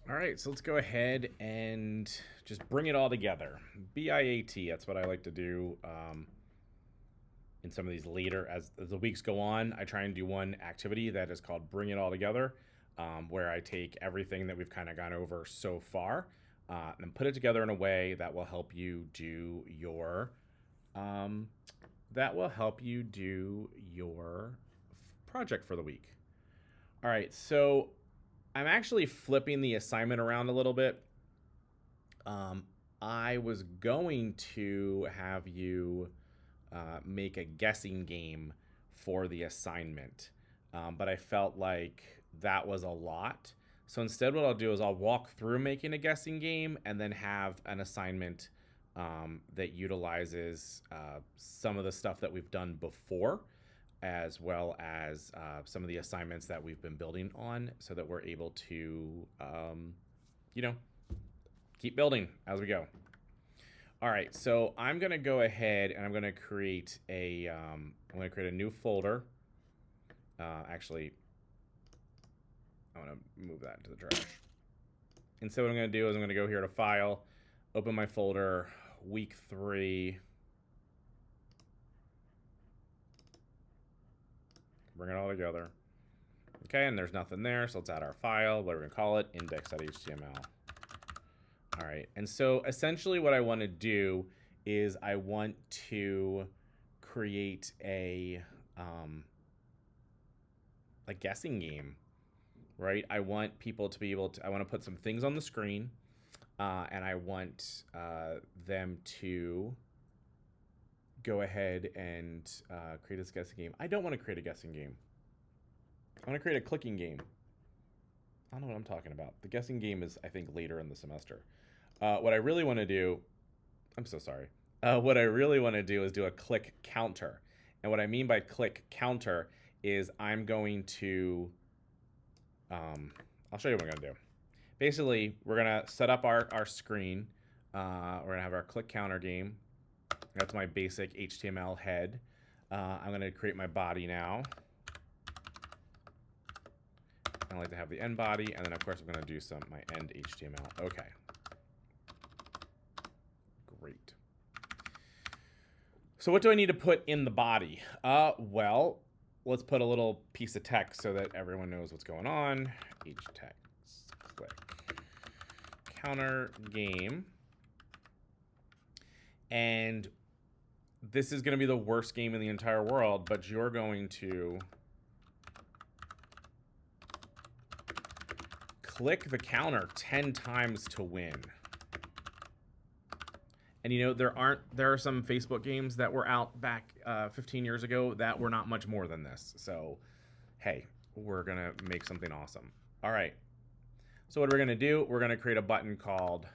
All right, so let's go ahead and just bring it all together. BIAT, that's what I like to do in some of these later, as the weeks go on. I try and do one activity that is called Bring It All Together, where I take everything that we've kind of gone over so far and put it together in a way that will help you do your project for the week. All right, so I'm actually flipping the assignment around a little bit. I was going to have you make a guessing game for the assignment, but I felt like that was a lot. So instead, what I'll do is I'll walk through making a guessing game and then have an assignment that utilizes some of the stuff that we've done before, as well as some of the assignments that we've been building on, so that we're able to, keep building as we go. All right, so I'm gonna go ahead and I'm gonna create a new folder. Actually, I want to move that into the trash. And so what I'm gonna do is I'm gonna go here to File, open my folder, week 3. Bring it all together. Okay, and there's nothing there, so let's add our file. What are we gonna call it? Index.html. All right, and so essentially what I want to do is I want to create a guessing game, right? I want people to be able to, I want to put some things on the screen, and I want them to go ahead and create this guessing game. I don't want to create a guessing game. I want to create a clicking game. I don't know what I'm talking about. The guessing game is, I think, later in the semester. What I really want to do, I'm so sorry. What I really want to do is do a click counter. And what I mean by click counter is I'm going to, I'll show you what I'm going to do. Basically, we're going to set up our screen. We're going to have our click counter game. That's my basic HTML head. I'm going to create my body now. I like to have the end body, and then of course I'm going to do my end HTML. Okay. Great. So what do I need to put in the body? Well, let's put a little piece of text so that everyone knows what's going on. H-text, click, counter game. And this is going to be the worst game in the entire world, but you're going to click the counter 10 times to win. And you know, there are some Facebook games that were out back 15 years ago that were not much more than this. So, hey, we're going to make something awesome. All right. So what we're going to do, we're going to create a button called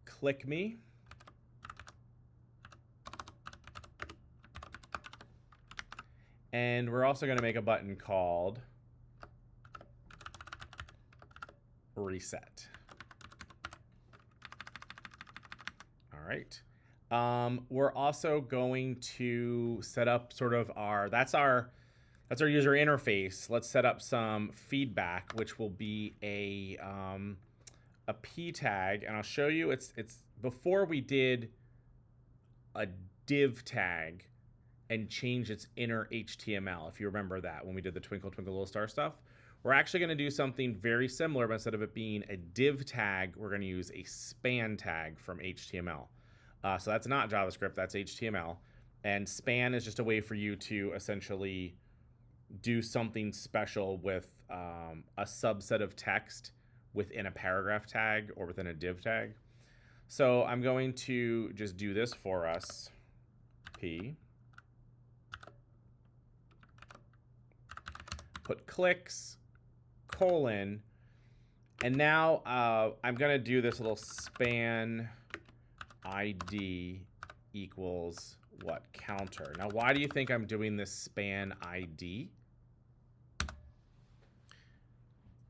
Click Me. And we're also going to make a button called Reset. All right. We're also going to set up sort of that's our user interface. Let's set up some feedback, which will be a p tag, and I'll show you. It's before we did a div tag and change its inner HTML, if you remember that, when we did the twinkle twinkle little star stuff. We're actually going to do something very similar, but instead of it being a div tag, we're going to use a span tag from HTML. So that's not JavaScript, that's HTML. And span is just a way for you to essentially do something special with a subset of text within a paragraph tag or within a div tag. So I'm going to just do this for us. P. Put clicks, colon, and now I'm going to do this little span ID equals what? Counter. Now, why do you think I'm doing this span ID?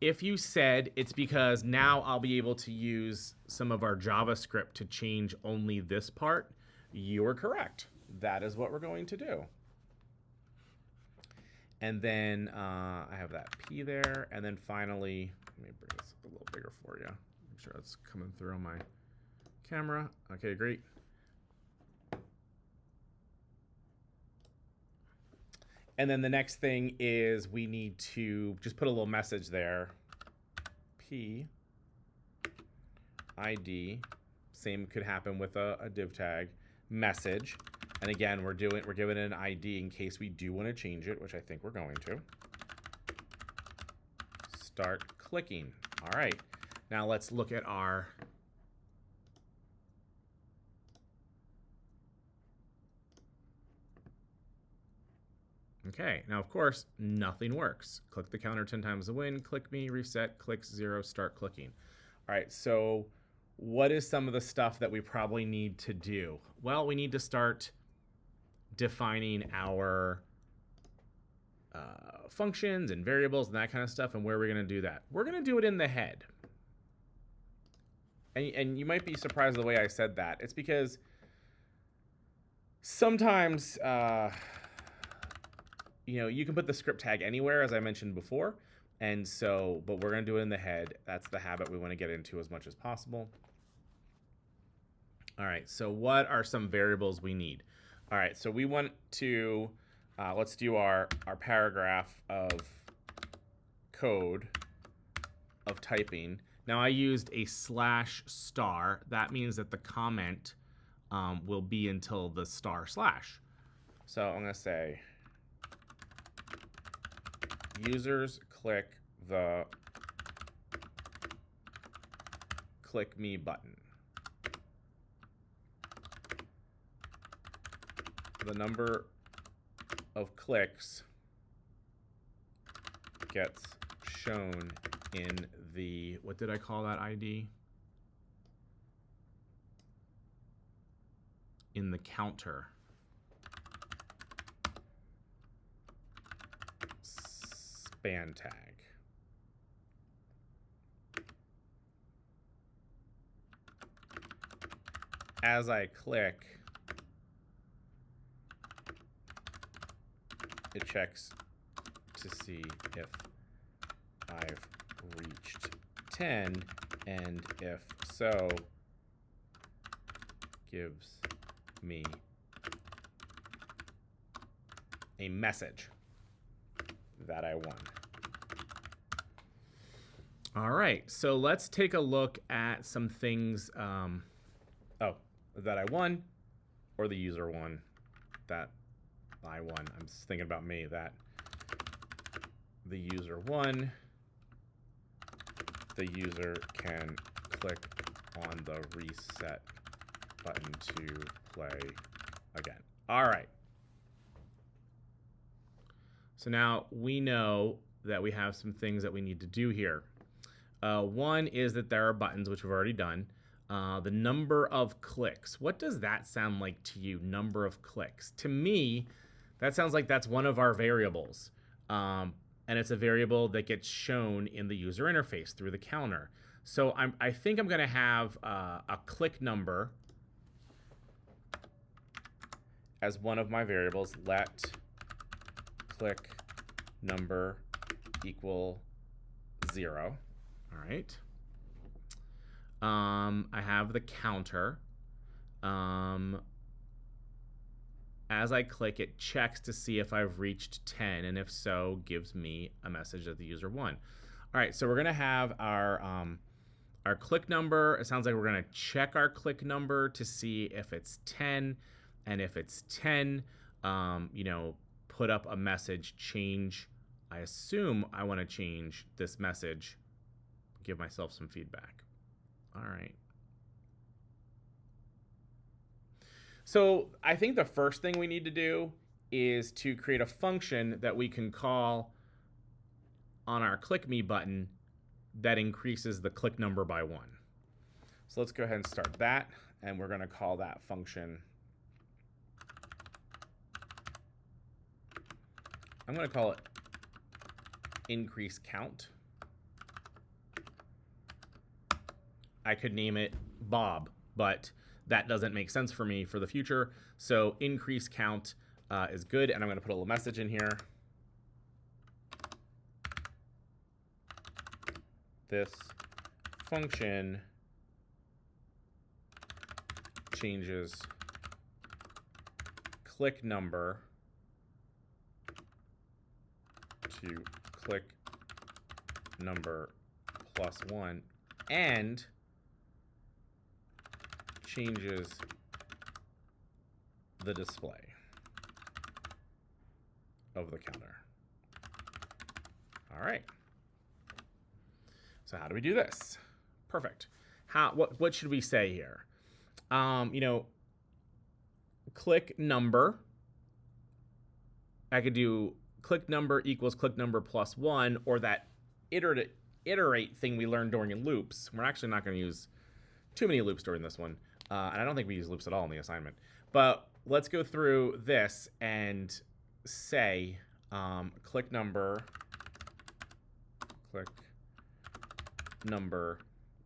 If you said it's because now I'll be able to use some of our JavaScript to change only this part, you are correct. That is what we're going to do. And then I have that P there. And then finally, let me bring this a little bigger for you. Make sure it's coming through on my camera. Okay, great. And then the next thing is we need to just put a little message there. P ID, same could happen with a div tag, message. And again, we're giving it an ID in case we do want to change it, which I think we're going to. Start clicking. All right. Now let's look at our okay, now of course, nothing works. Click the counter 10 times to win, click me, reset, click 0, start clicking. All right, so what is some of the stuff that we probably need to do? Well, we need to start defining our functions and variables and that kind of stuff, and where are we going to do that? We're going to do it in the head. And you might be surprised the way I said that. It's because sometimes you know, you can put the script tag anywhere, as I mentioned before, and so, but we're going to do it in the head. That's the habit we want to get into as much as possible. All right, so what are some variables we need? All right, so we want to, let's do our paragraph of code of typing. Now I used a /*. That means that the comment will be until the */. So I'm going to say, users click the click me button. The number of clicks gets shown in the, what did I call that ID? In the counter. Span tag. As I click, it checks to see if I've reached 10, and if so, gives me a message that I won. All right, so let's take a look at some things. That I won, or the user won, that I won. I'm just thinking about me, that the user won. The user can click on the reset button to play again. All right. So now we know that we have some things that we need to do here. One is that there are buttons, which we've already done. The number of clicks. What does that sound like to you, number of clicks? To me, that sounds like that's one of our variables. And it's a variable that gets shown in the user interface through the counter. So I think I'm going to have a click number as one of my variables. Let click number equal 0. All right. I have the counter. As I click, it checks to see if I've reached 10, and if so, gives me a message that the user won. All right, so we're gonna have our click number. It sounds like we're gonna check our click number to see if it's 10, and if it's 10, you know, put up a message, change. I assume I want to change this message, give myself some feedback. All right. So I think the first thing we need to do is to create a function that we can call on our click me button that increases the click number by 1. So let's go ahead and start that, and we're going to call that function. I'm going to call it increase count. I could name it Bob, but that doesn't make sense for me for the future. So increase count is good, and I'm going to put a little message in here. this function changes click number to click number plus 1 and changes the display of the counter. All right. So how do we do this? Perfect. What should we say here? You know, click number. I could do click number equals click number plus 1, or that iterate thing we learned during loops. We're actually not going to use too many loops during this one. And I don't think we use loops at all in the assignment. But let's go through this and say click number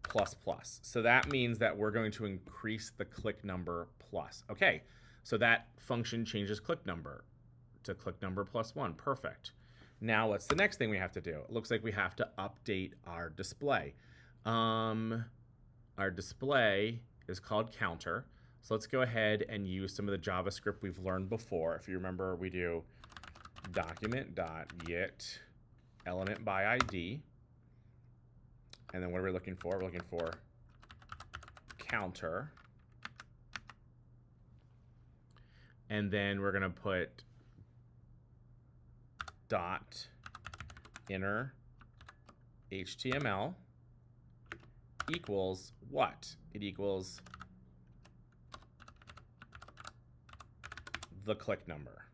plus plus. So that means that we're going to increase the click number plus. Okay, so that function changes click number to click number plus 1. Perfect. Now what's the next thing we have to do? It looks like we have to update our display. Our display is called counter. So let's go ahead and use some of the JavaScript we've learned before. If you remember, we do document.get element by ID. And then what are we looking for? We're looking for counter. And then we're going to put dot inner HTML equals what? It equals the click number.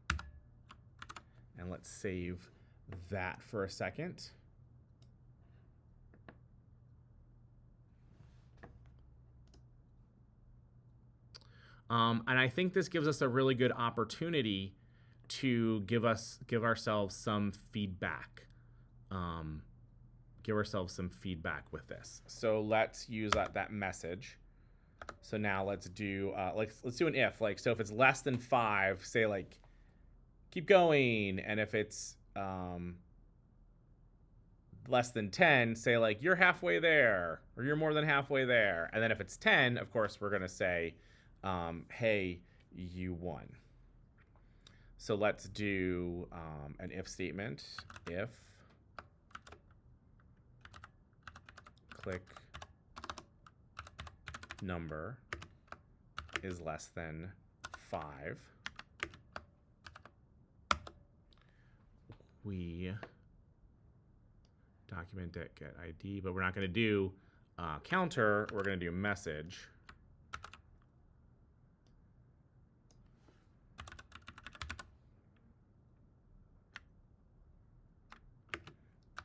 And let's save that for a second. And I think this gives us a really good opportunity to give ourselves some feedback. Give ourselves some feedback with this. So let's use that message. So now let's do let's do an if. Like, so if it's less than 5, say like keep going, and if it's less than 10, say like you're halfway there, or you're more than halfway there. And then if it's 10, of course we're gonna say hey, you won. So let's do an if statement. If click number is less than 5, we document get ID, but we're not going to do counter. We're going to do message.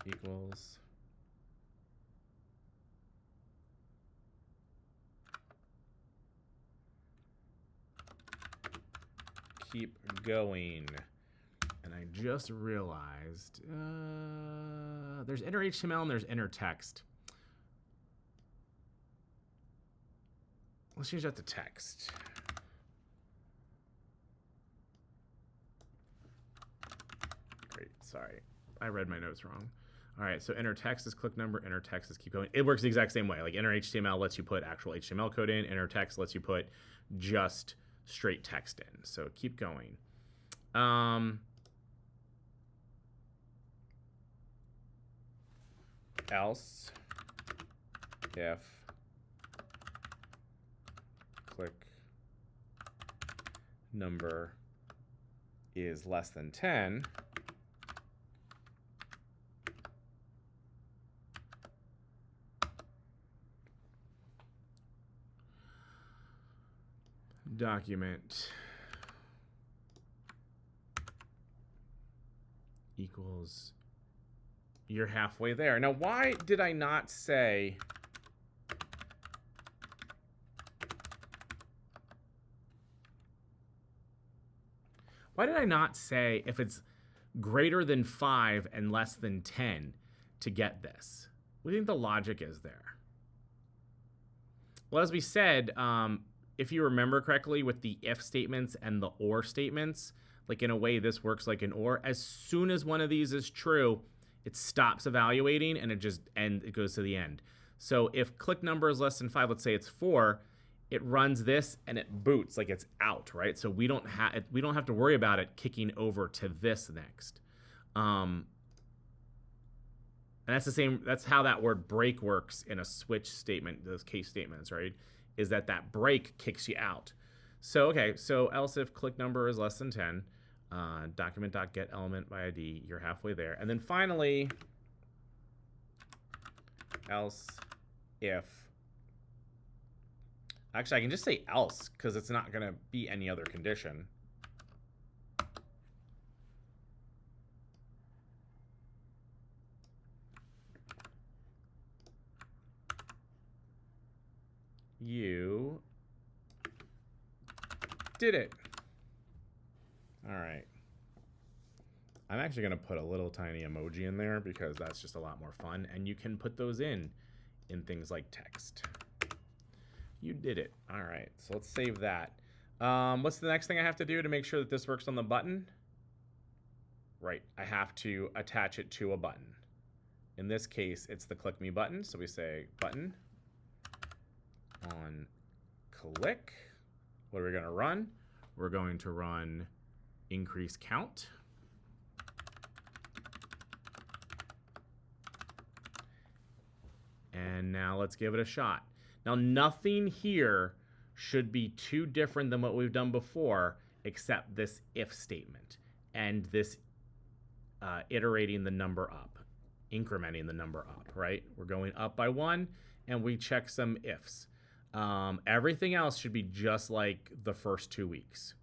Equals keep going. And I just realized there's inner HTML and there's inner text. Let's change that to text. Great, sorry. I read my notes wrong. All right, so inner text is click number, inner text is keep going. It works the exact same way. Like inner HTML lets you put actual HTML code in, inner text lets you put just straight text in. So keep going. Else if click number is less than 10, document equals you're halfway there. Now, why did I not say if it's greater than 5 and less than 10 to get this? What do you think the logic is there? Well, as we said, if you remember correctly with the if statements and the or statements, like in a way this works like an or. As soon as one of these is true, it stops evaluating and it goes to the end. So if click number is less than 5, let's say it's 4, it runs this and it boots, like it's out, right? So we don't have to worry about it kicking over to this next. And that's the same. That's how that word break works in a switch statement. Those case statements, right? Is that break kicks you out. So okay. So else if click number is less than 10, document.get element by ID. You're halfway there. And then finally, else if. Actually, I can just say else because it's not going to be any other condition. You did it. All right. I'm actually going to put a little tiny emoji in there because that's just a lot more fun. And you can put those in things like text. You did it. All right. So let's save that. What's the next thing I have to do to make sure that this works on the button? Right. I have to attach it to a button. In this case, it's the click me button. So we say button on click. What are we going to run? We're going to run increase count. And now let's give it a shot. Now nothing here should be too different than what we've done before, except this if statement and this iterating the number up, incrementing the number up, right? We're going up by 1 and we check some ifs. Everything else should be just like the first 2 weeks.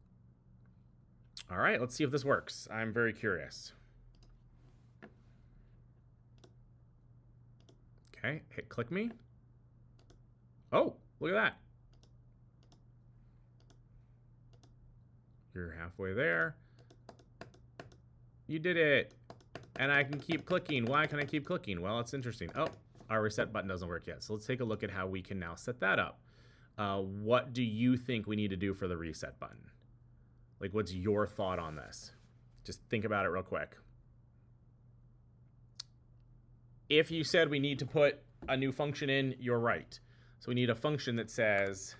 All right, let's see if this works. I'm very curious. Okay, hit click me. Oh, look at that. You're halfway there. You did it. And I can keep clicking. Why can I keep clicking? Well, it's interesting. Oh, our reset button doesn't work yet. So let's take a look at how we can now set that up. What do you think we need to do for the reset button? Like, what's your thought on this? Just think about it real quick. If you said we need to put a new function in, you're right. So we need a function that says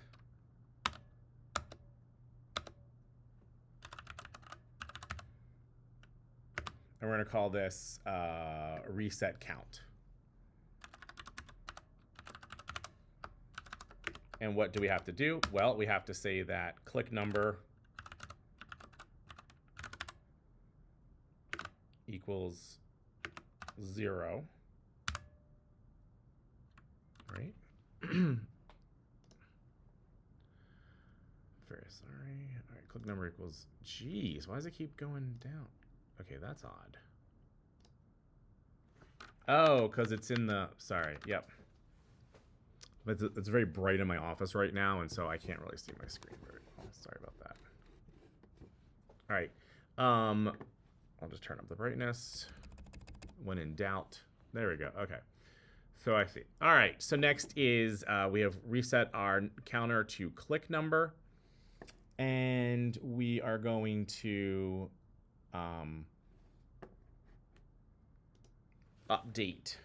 and we're going to call this reset count. And what do we have to do? Well, we have to say that click number equals 0. Right? Very sorry. All right, click number equals, geez, why does it keep going down? Okay, that's odd. Oh, because it's in the, sorry, yep. But it's very bright in my office right now, and so I can't really see my screen very well. Sorry about that. All right, I'll just turn up the brightness. When in doubt, there we go, okay. So I see. All right, so next is we have reset our counter to click number, and we are going to update.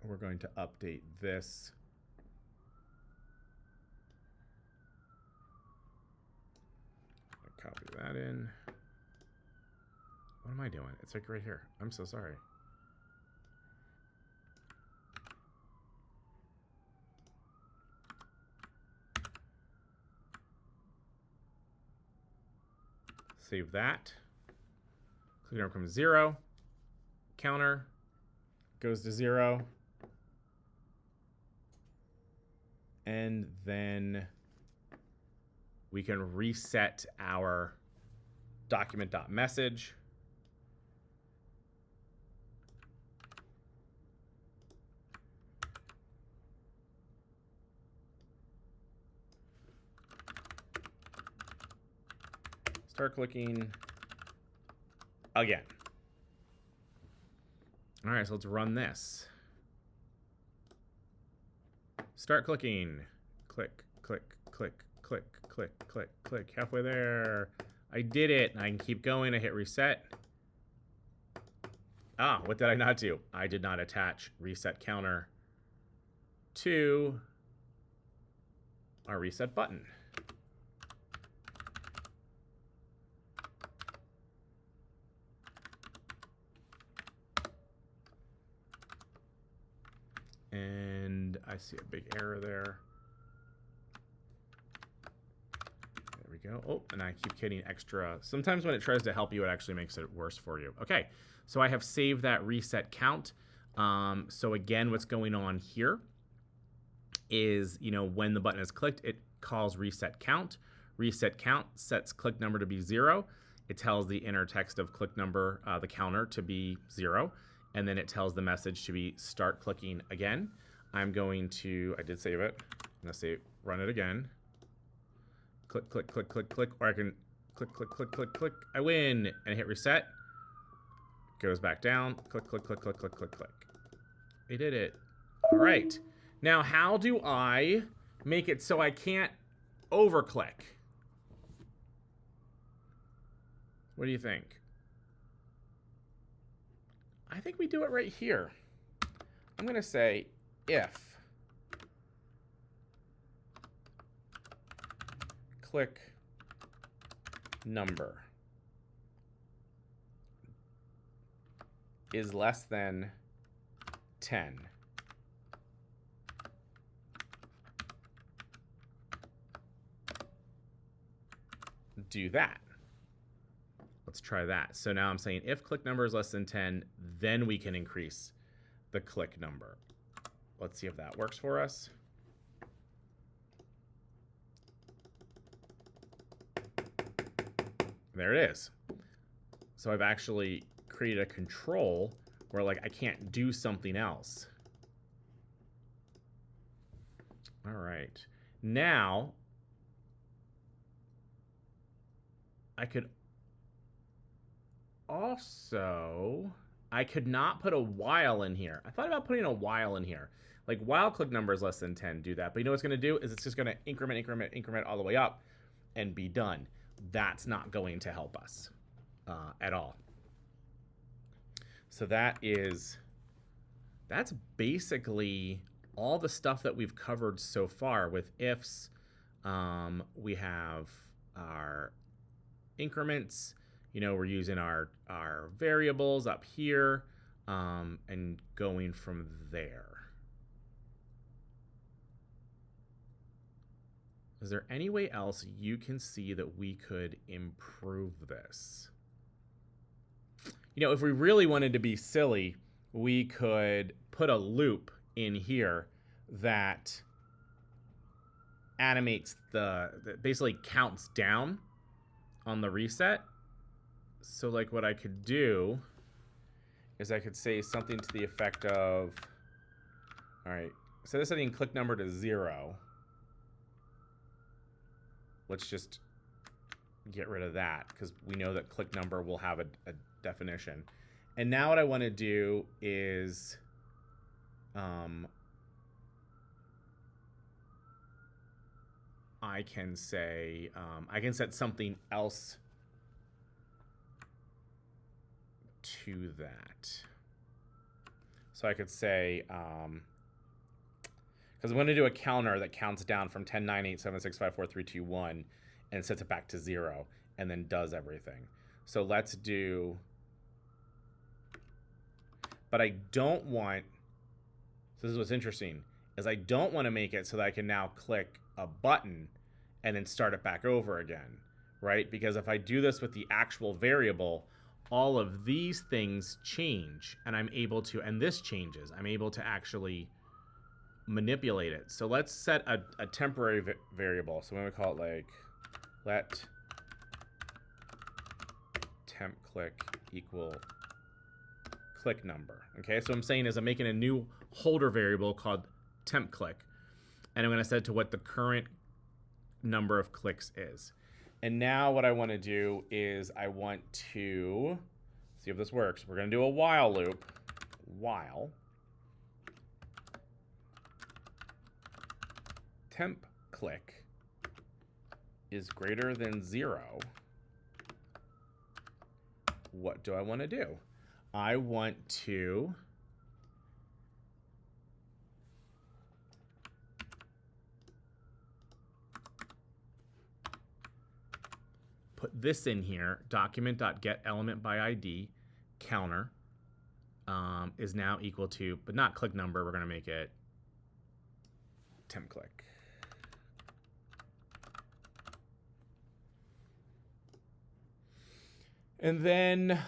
We're going to update this. Copy that in. What am I doing? It's like right here. I'm so sorry. Save that. Click number becomes 0. Counter goes to 0. And then we can reset our document.message. Start clicking again. All right, so let's run this. Start clicking. click, click, click, click, click, click, click. Halfway there. I did it. I can keep going. I hit reset. Ah, what did I not do? I did not attach reset counter to our reset button. And I see a big error there. There we go. Oh, and I keep getting extra. Sometimes when it tries to help you, it actually makes it worse for you. Okay, so I have saved that reset count. So again, what's going on here is, you know, when the button is clicked, it calls reset count. Reset count sets click number to be 0. It tells the inner text of click number, the counter, to be 0. And then it tells the message to be start clicking again. I'm going to, I did save it. I'm going to say run it again. Click, click, click, click, click. Or I can click, click, click, click, click. I win. And hit reset. Goes back down. Click, click, click, click, click, click, click. I did it. All right. Now, how do I make it so I can't overclick? What do you think? I think we do it right here. I'm going to say if click number is less than 10, do that. Let's try that. So now I'm saying if click number is less than 10, then we can increase the click number. Let's see if that works for us. There it is. So I've actually created a control where, like, I can't do something else. All right. Now I could also, I could not put a while in here. I thought about putting a while in here. Like, while click number is less than 10, do that. But you know what's going to do is it's just going to increment, increment, increment all the way up and be done. That's not going to help us at all. So that's basically all the stuff that we've covered so far with ifs. We have our increments. You know, we're using our variables up here and going from there. Is there any way else you can see that we could improve this? You know, if we really wanted to be silly, we could put a loop in here that animates that basically counts down on the reset. So like what I could do is I could say something to the effect of, all right, instead of setting click number to 0, let's just get rid of that because we know that click number will have a definition. And now what I want to do is I can say, I can set something else to that. So I could say, because I'm going to do a counter that counts down from 10, 9, 8, 7, 6, 5, 4, 3, 2, 1 and sets it back to 0 and then does everything. So let's do, but I don't want, so this is what's interesting, is I don't want to make it so that I can now click a button and then start it back over again, right? Because if I do this with the actual variable, all of these things change and I'm able to, and this changes, I'm able to actually manipulate it. So let's set a temporary variable. So I'm going to call it like let temp click equal click number. Okay, so what I'm saying is I'm making a new holder variable called temp click, and I'm going to set it to what the current number of clicks is. And now what I want to do is I want to see if this works. We're going to do a while loop. While temp click is greater than 0, what do I want to do? I want to put this in here, document.getElementById counter is now equal to, but not click number, we're going to make it temp click. And then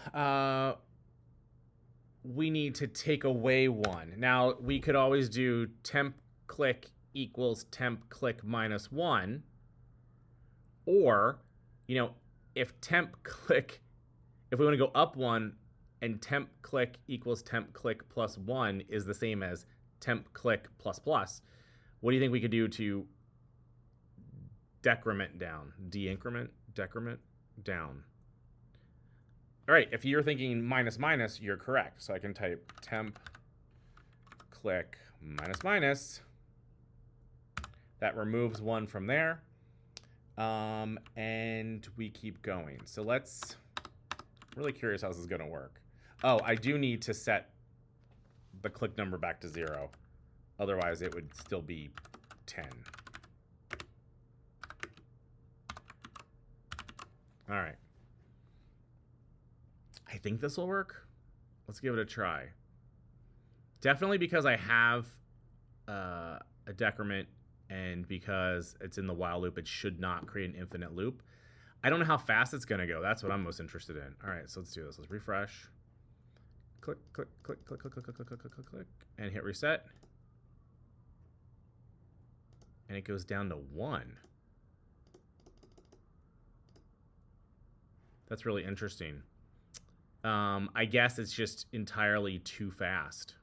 we need to take away 1. Now, we could always do temp click equals temp click minus 1. Or, you know, if temp click, if we want to go up 1 and temp click equals temp click plus 1 is the same as temp click plus plus, what do you think we could do to decrement down? De-increment, decrement down. All right, if you're thinking minus minus, you're correct. So I can type temp click minus minus. That removes 1 from there. And we keep going. So let's, really curious how this is going to work. Oh, I do need to set the click number back to 0. Otherwise, it would still be 10. All right. I think this will work. Let's give it a try. Definitely because I have a decrement and because it's in the while loop, it should not create an infinite loop. I don't know how fast it's going to go. That's what I'm most interested in. All right, so let's do this. Let's refresh. Click, click, click, click, click, click, click, click, click, click, click, and hit reset. And it goes down to 1. That's really interesting. I guess it's just entirely too fast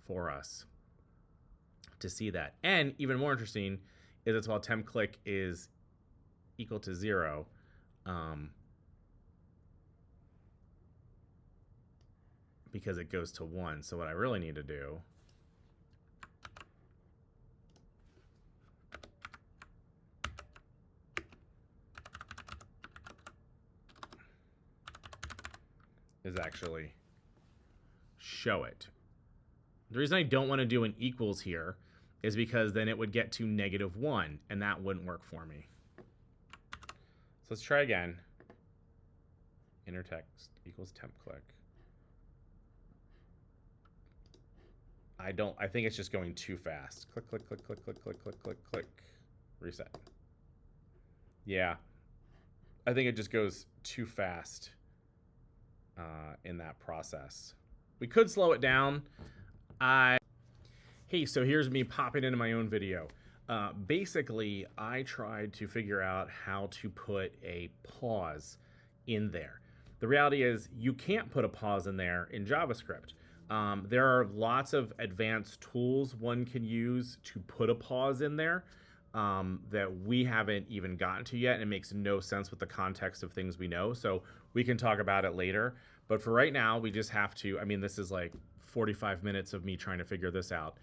for us to see that. And even more interesting is it's while temp click is equal to 0, because it goes to 1. So what I really need to do is actually show it. The reason I don't want to do an equals here is because then it would get to -1, and that wouldn't work for me. So let's try again. Inner text equals temp click. I think it's just going too fast. Click, click, click, click, click, click, click, click, click. Reset. Yeah. I think it just goes too fast in that process. We could slow it down. Hey, so here's me popping into my own video. Basically, I tried to figure out how to put a pause in there. The reality is you can't put a pause in there in JavaScript. There are lots of advanced tools one can use to put a pause in there that we haven't even gotten to yet, and it makes no sense with the context of things we know. So we can talk about it later. But for right now, we just have to, I mean, this is like 45 minutes of me trying to figure this out.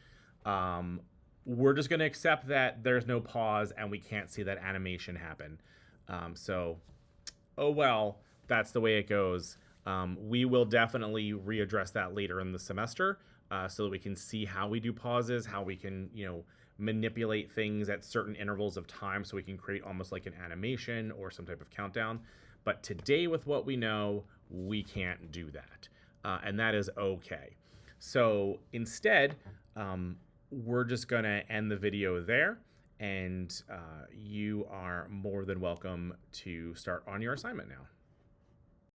We're just going to accept that there's no pause and we can't see that animation happen. So, oh well, that's the way it goes. We will definitely readdress that later in the semester so that we can see how we do pauses, how we can, manipulate things at certain intervals of time so we can create almost like an animation or some type of countdown. But today, with what we know, we can't do that. And that is okay. So instead, we're just going to end the video there. And you are more than welcome to start on your assignment now.